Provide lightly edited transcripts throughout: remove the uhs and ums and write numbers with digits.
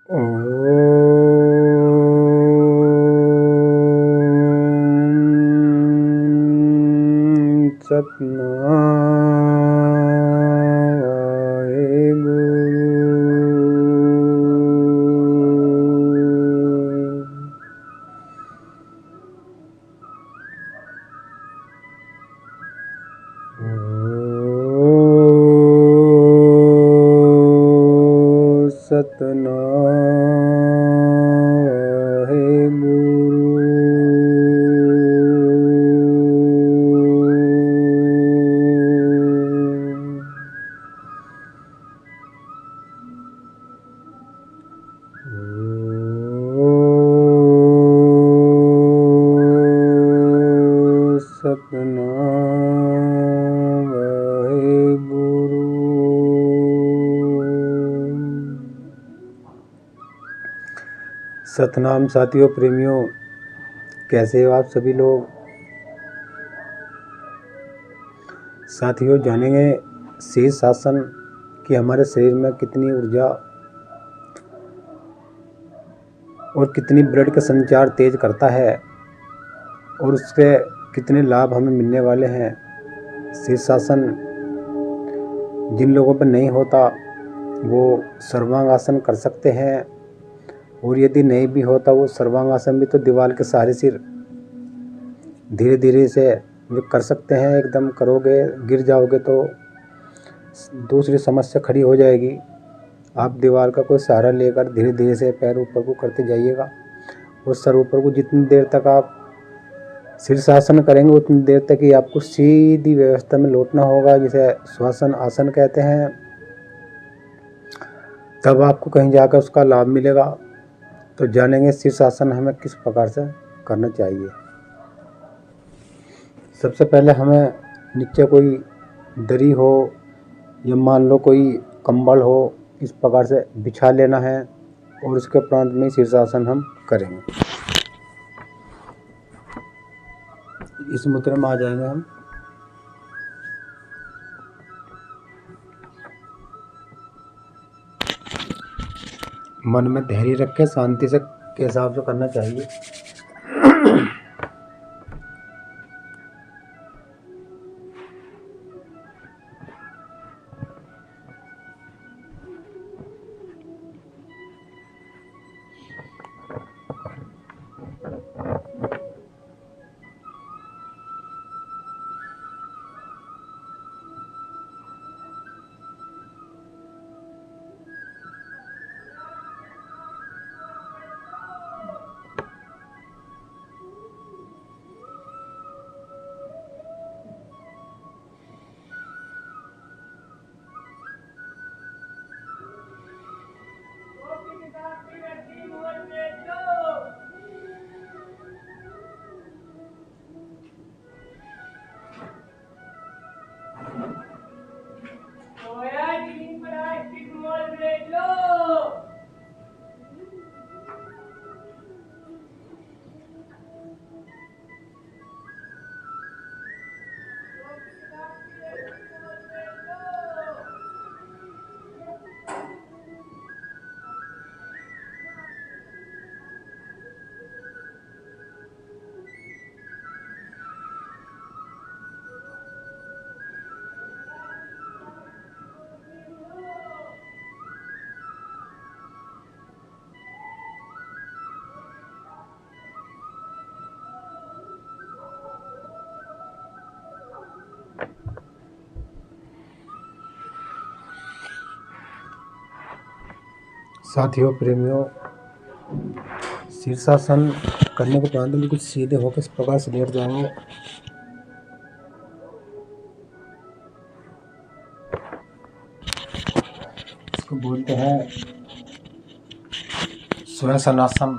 ओम सतनाम वाहेगुरु। सतनाम वाहेगुरु। सतनाम वाहेगुरु। सतनाम साथियों, प्रेमियों, कैसे हो आप सभी लोग। साथियों, जानेंगे शीर्षासन कि हमारे शरीर में कितनी ऊर्जा और कितनी ब्लड का संचार तेज करता है और उसके कितने लाभ हमें मिलने वाले हैं। शीर्षासन जिन लोगों पर नहीं होता वो सर्वांगासन कर सकते हैं, और यदि नहीं भी होता वो सर्वांगासन भी तो दीवार के सहारे सिर धीरे धीरे से कर सकते हैं। एकदम करोगे गिर जाओगे तो दूसरी समस्या खड़ी हो जाएगी। आप दीवार का कोई सहारा लेकर धीरे धीरे से पैर ऊपर को करते जाइएगा, और सर ऊपर को जितनी देर तक आप शीर्षासन करेंगे उतनी देर तक ही आपको सीधी व्यवस्था में लौटना होगा, जिसे श्वासन आसन कहते हैं। तब आपको कहीं जाकर उसका लाभ मिलेगा। तो जानेंगे शीर्षासन हमें किस प्रकार से करना चाहिए। सबसे पहले हमें नीचे कोई दरी हो या मान लो कोई कंबल हो, इस प्रकार से बिछा लेना है और उसके उपरांत में शीर्षासन हम करेंगे। इस मुद्रा में आ जाएंगे हम। मन में धैर्य रखें, शांति से के हिसाब से करना चाहिए। साथियों, प्रेमियों, शीर्षासन करने के बाद बिल्कुल सीधे होकर इस प्रकार से लेट जाएंगे। इसको बोलते हैं श्वासनासन।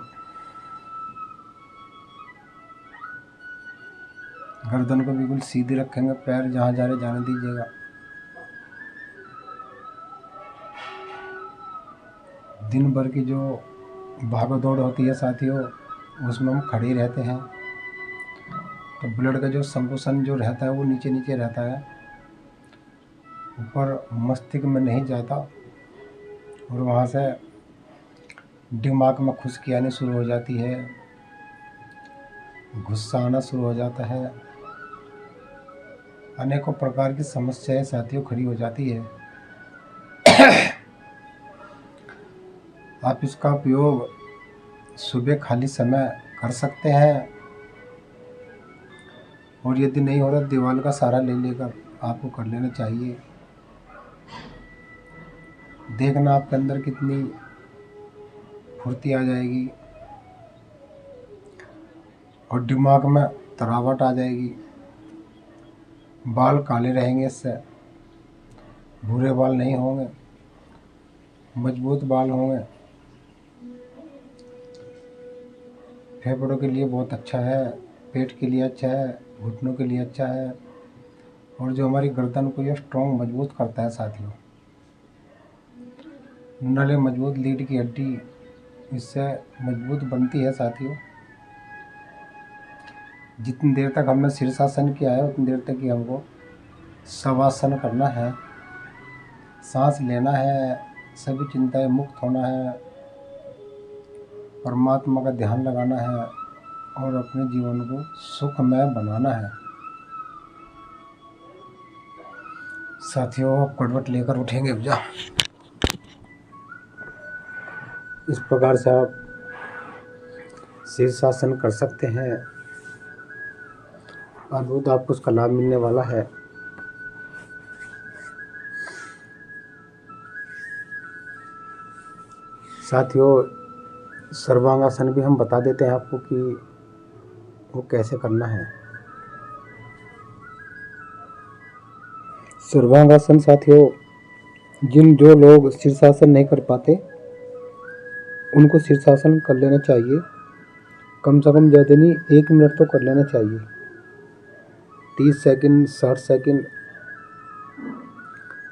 गर्दन को बिल्कुल सीधे रखेंगे, पैर जहाँ जा रहे जाने दीजिएगा। दिन भर की जो भागो दौड़ होती है साथियों, उसमें हम खड़े रहते हैं, तो ब्लड का जो संकुचन जो रहता है वो नीचे नीचे रहता है, ऊपर मस्तिष्क में नहीं जाता, और वहाँ से दिमाग में खुश्की आनी शुरू हो जाती है, गुस्सा आना शुरू हो जाता है, अनेकों प्रकार की समस्याएं साथियों खड़ी हो जाती है। आप इसका उपयोग सुबह खाली समय कर सकते हैं, और यदि नहीं हो रहा दीवार का सहारा ले लेकर आपको कर लेना चाहिए। देखना आपके अंदर कितनी फुर्ती आ जाएगी और दिमाग में तरावट आ जाएगी। बाल काले रहेंगे, इससे भूरे बाल नहीं होंगे, मजबूत बाल होंगे। फेफड़ों के लिए बहुत अच्छा है, पेट के लिए अच्छा है, घुटनों के लिए अच्छा है, और जो हमारी गर्दन को ये स्ट्रॉन्ग मजबूत करता है साथियों। नले मजबूत, लीड की हड्डी इससे मजबूत बनती है साथियों। जितनी देर तक हमने शीर्षासन किया है उतनी देर तक ही हमको शवासन करना है, सांस लेना है, सभी चिंताएं मुक्त होना है, परमात्मा का ध्यान लगाना है और अपने जीवन को सुखमय बनाना है। साथियों करवट लेकर उठेंगे भैया, इस प्रकार से आप शीर्षासन कर सकते हैं। अद्भुत आपको उसका लाभ मिलने वाला है। साथियों सर्वांगासन भी हम बता देते हैं आपको कि वो कैसे करना है। सर्वांगासन साथियों, जो लोग शीर्षासन नहीं कर पाते उनको शीर्षासन कर लेना चाहिए। कम से कम ज़्यादा नहीं, 1 मिनट तो कर लेना चाहिए। 30 सेकंड 60 सेकंड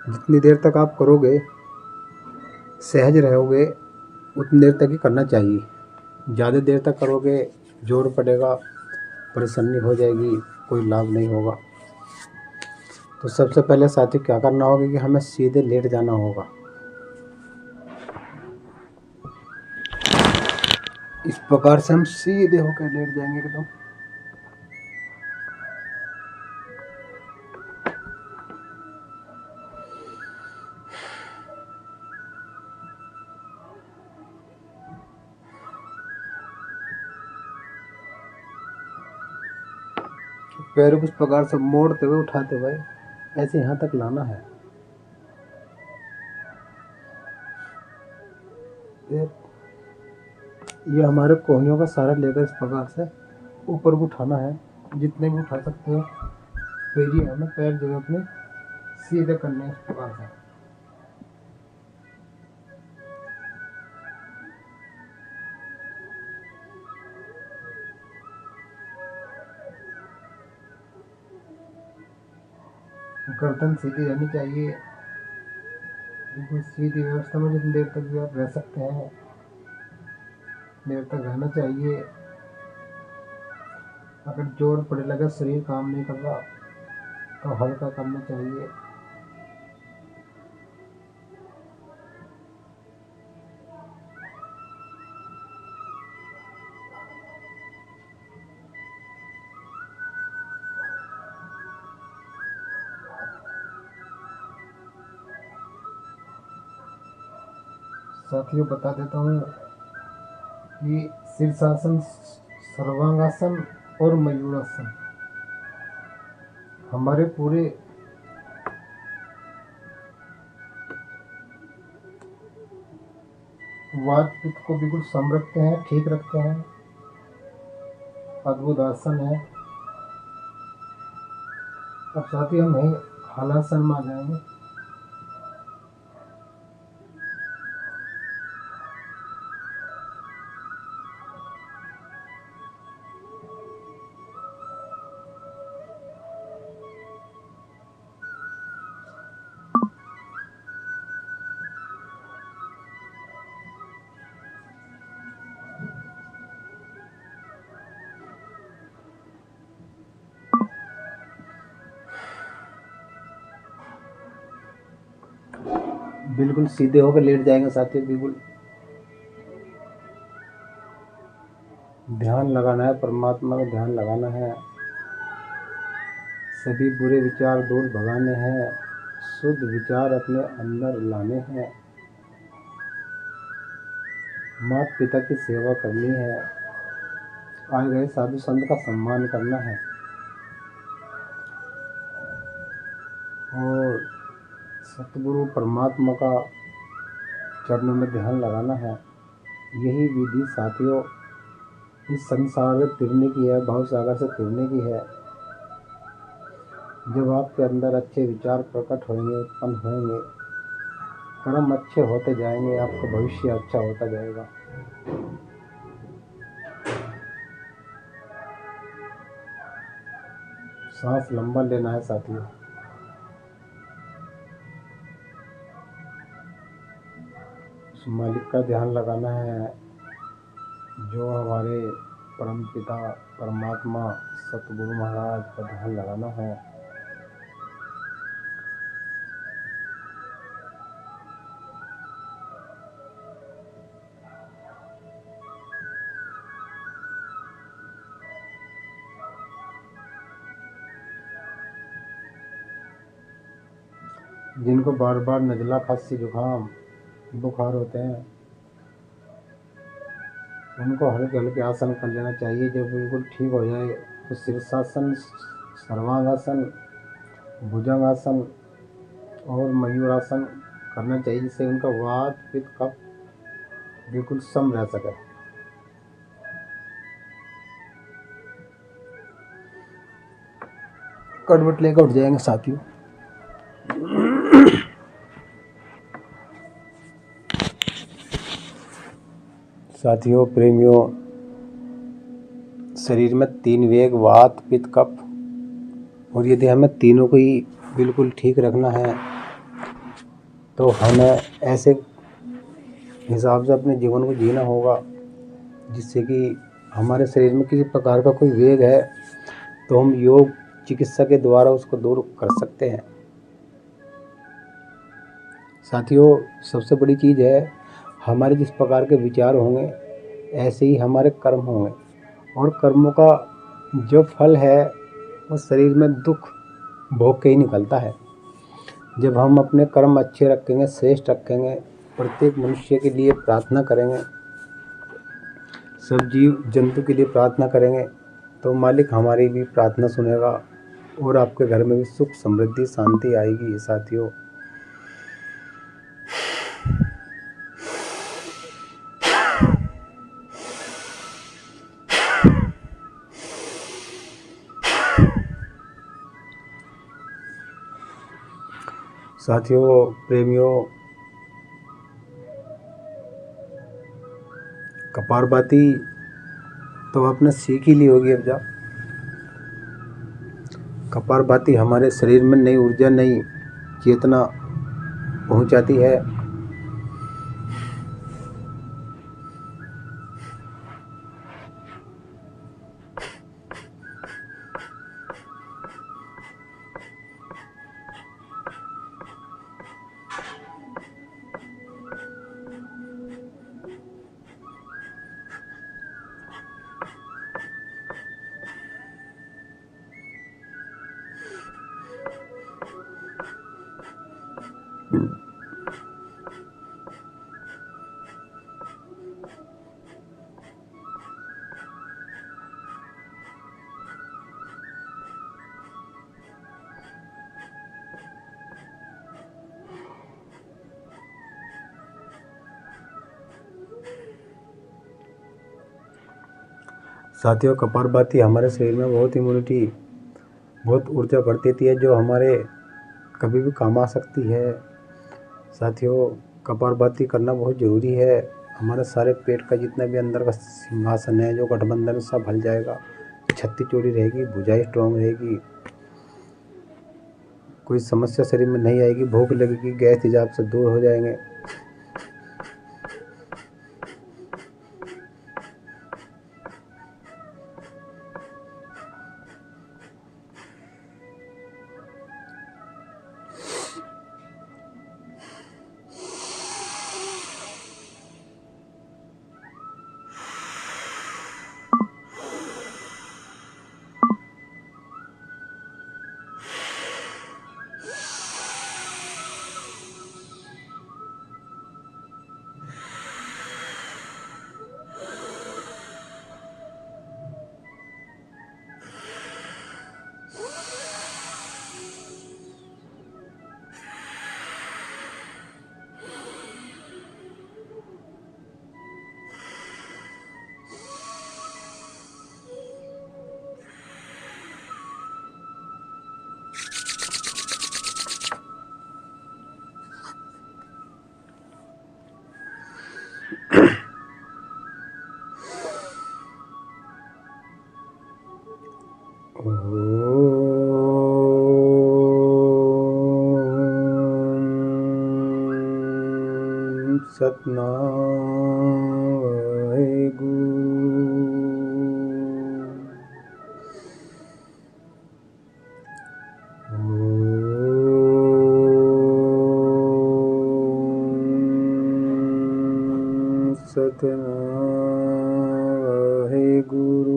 जितनी देर तक आप करोगे, सहज रहोगे, उतनी देर तक ही करना चाहिए। ज़्यादा देर तक करोगे जोर पड़ेगा, परेशानी हो जाएगी, कोई लाभ नहीं होगा। तो सबसे पहले साथी क्या करना होगा कि हमें सीधे लेट जाना होगा। इस प्रकार से हम सीधे होकर लेट जाएंगे एकदम। पैरों को इस प्रकार से मोड़ते हुए उठाते हुए ऐसे यहाँ तक लाना है। ये हमारे कोहनियों का सहारा लेकर इस प्रकार से ऊपर को उठाना है, जितने भी उठा सकते हो। पैर हमें पैर जो है अपने सीधे करने हैं इस प्रकार से। गर्दन सीधी रहनी चाहिए, बिल्कुल सीधी व्यवस्था में जितनी देर तक भी आप रह सकते हैं देर तक रहना चाहिए। अगर जोर पड़े लगे, शरीर काम नहीं कर रहा, तो हल्का करना चाहिए। साथियों बता देता हूँ कि शीर्षासन, सर्वांगासन और मयूरासन हमारे पूरे वात पित्त को बिल्कुल सम रखते हैं, ठीक रखते हैं। अद्भुत आसन है। अब साथी हम यही हलासन में आ जाएंगे। बिल्कुल सीधे होकर लेट जाएंगे साथियों, बिल्कुल ध्यान लगाना है, परमात्मा का ध्यान लगाना है, सभी बुरे विचार दूर भगाने हैं, शुद्ध विचार अपने अंदर लाने हैं, माता पिता की सेवा करनी है, आए गए साधु संत का सम्मान करना है और सतगुरु परमात्मा का चरणों में ध्यान लगाना है। यही विधि साथियों इस संसार से तिरने की है, भाव सागर से तिरने की है। जब आपके अंदर अच्छे विचार प्रकट होंगे, उत्पन्न होंगे, कर्म अच्छे होते जाएंगे, आपका भविष्य अच्छा होता जाएगा। सांस लंबा लेना है साथियों। उस मालिक का ध्यान लगाना है जो हमारे परम पिता परमात्मा सतगुरु महाराज का ध्यान लगाना है। जिनको बार बार नज़ला, खांसी, जुकाम, बुखार होते हैं उनको हल्के हल्के आसन कर लेना चाहिए। जब बिल्कुल ठीक हो जाए तो शीर्षासन, सर्वांगासन, भुजंगासन और मयूरासन करना चाहिए, जिससे उनका वात पित्त कफ बिल्कुल सम रह सके। करवट लेकर उठ जाएंगे साथियों। साथियों, प्रेमियों, शरीर में 3 वेग वात पित्त कफ, और यदि हमें तीनों को ही बिल्कुल ठीक रखना है तो हमें ऐसे हिसाब से अपने जीवन को जीना होगा जिससे कि हमारे शरीर में किसी प्रकार का कोई वेग है तो हम योग चिकित्सा के द्वारा उसको दूर कर सकते हैं। साथियों, सबसे बड़ी चीज़ है हमारे जिस प्रकार के विचार होंगे ऐसे ही हमारे कर्म होंगे, और कर्मों का जो फल है वो शरीर में दुख भोग के ही निकलता है। जब हम अपने कर्म अच्छे रखेंगे, श्रेष्ठ रखेंगे, प्रत्येक मनुष्य के लिए प्रार्थना करेंगे, सब जीव जंतु के लिए प्रार्थना करेंगे तो मालिक हमारी भी प्रार्थना सुनेगा और आपके घर में भी सुख समृद्धि शांति आएगी। साथियों, प्रेमियों, कपारभाति तो आपने सीख ही ली होगी। अब जब कपारभाति हमारे शरीर में नई ऊर्जा, नई चेतना पहुंचाती है। साथियों, कपारभाति हमारे शरीर में बहुत इम्यूनिटी, बहुत ऊर्जा भर देती है जो हमारे कभी भी काम आ सकती है। साथियों, कपारभाति करना बहुत ज़रूरी है। हमारे सारे पेट का जितना भी अंदर का सिंहासन है, जो गठबंधन, सब हल जाएगा, छत्ती चौड़ी रहेगी, भुजाई स्ट्रॉन्ग रहेगी, कोई समस्या शरीर में नहीं आएगी, भूख लगेगी, गैस तेजाब से दूर हो जाएंगे। ओम सतनाम वाहेगुरु। ओम सतनाम वाहेगुरु।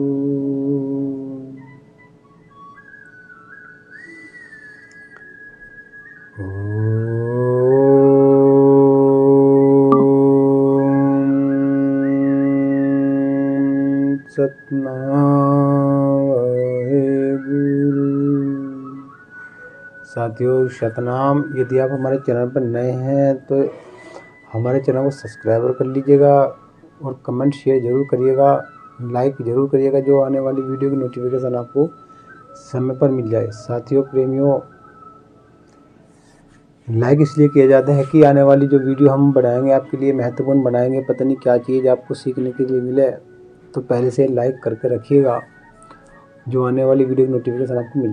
साथियों सतनाम। यदि आप हमारे चैनल पर नए हैं तो हमारे चैनल को सब्सक्राइब कर लीजिएगा और कमेंट शेयर ज़रूर करिएगा, लाइक ज़रूर करिएगा, जो आने वाली वीडियो की नोटिफिकेशन आपको समय पर मिल जाए। साथियों प्रेमियों, लाइक इसलिए किया जाता है कि आने वाली जो वीडियो हम बनाएंगे आपके लिए महत्वपूर्ण बनाएंगे, पता नहीं क्या चीज़ आपको सीखने के लिए मिले, तो पहले से लाइक करके रखिएगा, जो आने वाली वीडियो की नोटिफिकेशन आपको मिल जाए।